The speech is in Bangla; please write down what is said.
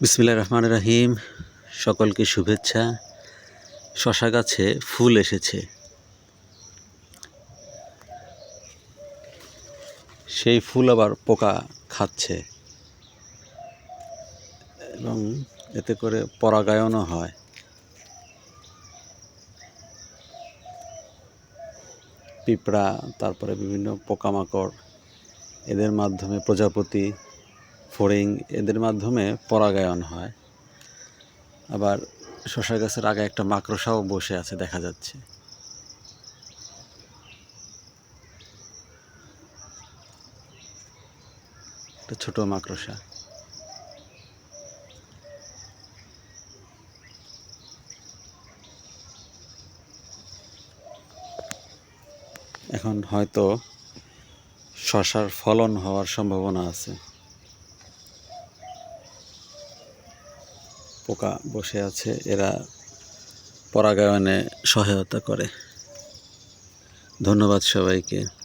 বিসমিল্লাহির রহমানির রহিম। সকলকে শুভেচ্ছা। শশা গাছে ফুল এসেছে, সেই ফুল আবার পোকা খাচ্ছে এবং এতে করে পরাগায়নও হয়। পিঁপড়া, তারপরে বিভিন্ন পোকামাকড়, এদের মাধ্যমে প্রজাপতি, ফড়িং, এদের মাধ্যমে পরাগায়ন হয়। আবার শশা গাছের আগে একটা মাকড়সাও বসে আছে, দেখা যাচ্ছে। একটা ছোট মাকড়সা। এখন হয়তো শশার ফলন হওয়ার সম্ভাবনা আছে। পোকা বসে আছে, এরা পরাগায়নে সহায়তা করে। ধন্যবাদ সবাইকে।